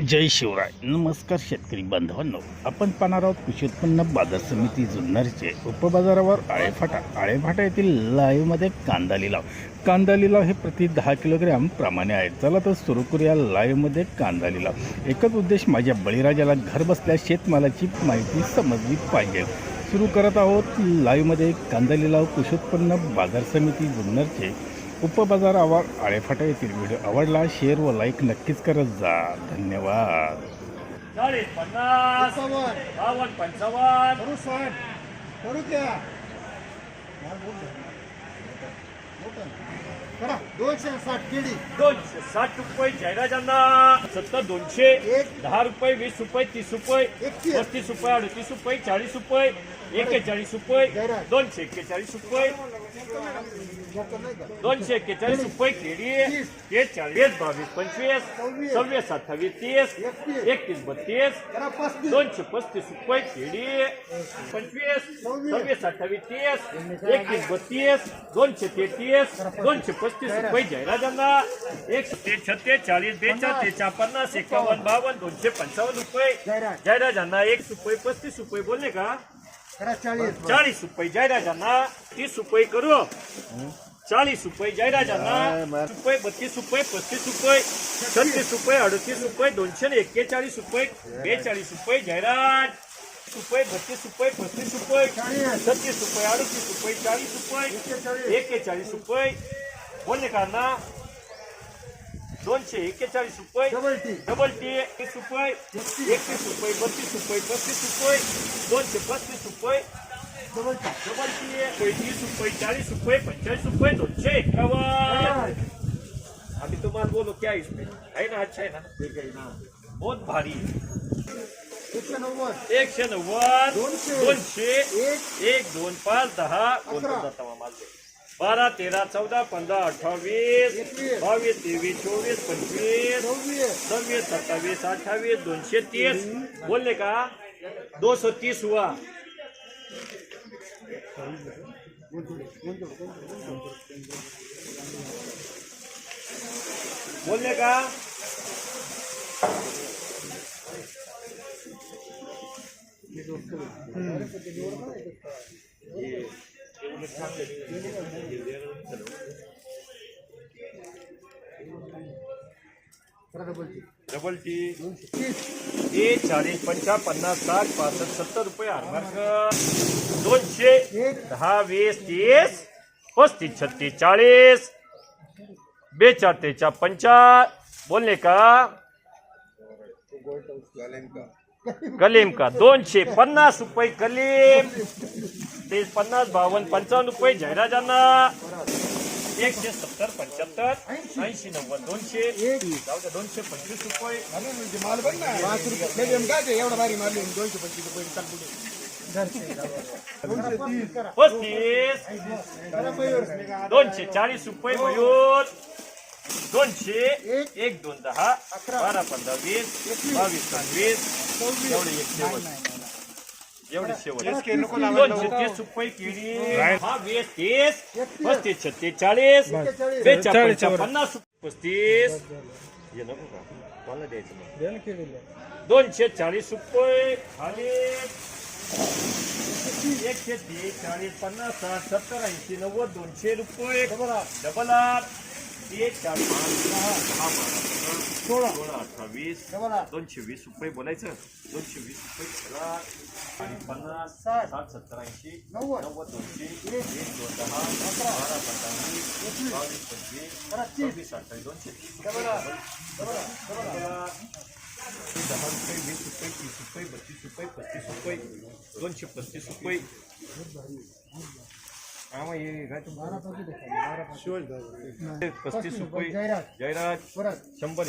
जय शिवराय. नमस्कार शेतकरी बांधवांनो, आपण पाहणार आहोत कृषी उत्पन्न बाजार समिती जुन्नरचे उपबाजारावर आळेफाटा येथील लाईव्हमध्ये कांदा लिलाव हे प्रति 10 किलोग्रॅम प्रमाणे आहे. चला तर सुरू करूया लाईव्हमध्ये कांदा लिलाव. एकच उद्देश, माझ्या बळीराजाला घर बसल्या शेतमालाची माहिती समजली पाहिजे. सुरू करत आहोत लाईव्हमध्ये कांदा लिलाव. कृषी उत्पन्न बाजार समिती जुन्नरचे उपबाजारावर आळेफाटा येथील व्हिडिओ आवडला शेअर व लाईक नक्कीच करत जा. धन्यवाद. 40, 50, 52, 55, करू द्या 260 केळी 260 रुपये जाहिराजांना 70, 200, 10 रुपये, 20 रुपये, 30 रुपये, 35 रुपये, 38 रुपये, 40 रुपये, 41 रुपये, 241 रुपये, 241 रुपये केळी, 40, 22, 25, 26, 28, 30, 31, 32, 235 रुपये केळी, 25, 26, 28, 30, 31, 32, 233, 235 रुपये जाहिराजांना 136, 40, 42, 50, 51, 52, 255 रुपये जाहिराजांना 1 रुपये 35 रुपये बोलले का 40 रुपये जाहिराजांना 30 रुपये करू 40 रुपये जाहिराजांना रुपये 32 रुपये 35 रुपये 36 रुपये 38 रुपये 241 रुपये 42 रुपये जाहिरात रुपये 32 रुपये 35 रुपये 36 रुपये 38 रुपये 40 रुपये 41 रुपये बोलले का ना 241 रुपये डबल टी 30 रुपये 31 रुपये 32 रुपये 35 रुपये 235 रुपये डबल टी 30 रुपये 40 रुपये 45 रुपये 251. अभी तो माल बोलो क्या इसमें है ना. अच्छा है ना बहुत भारी 190 200 1 2 5 10 बोलतो जाता माल 12 13 14 15 18 20 22 23 24 25 26 27 28 230 बोलने का 230 हुआ. बोलने का डबल टी 40 50 50 60 65 70 रुपये हार्मार्क 200 10 20 30 35 36 40 42 43 50 बोलने का कलीम का 250 रुपये कलीम 50 52 55 रुपये जाहिराजांना 170 75 80 90 200 जाऊ द्या 225 रुपये 35 240 रुपये मयूर 200 1 2 10 12 15 20 22 25 एवढे शेवट 230 रुपये केळी 20 30 35 36 40 42 50 35 हे नको का मला द्यायचं 240 रुपये खाली 130 40 50 60 70 80 90 200 रुपये डबल 40 16 28 220 रुपये बोलायचं 220 रुपये आणि 50 60 70 80 90 200 1 2 10 12 15 20 22 25 28 230 10 रुपये 20 रुपये 30 रुपये 32 रुपये 35 रुपये 235 रुपये 35 रुपये जाहिरात 100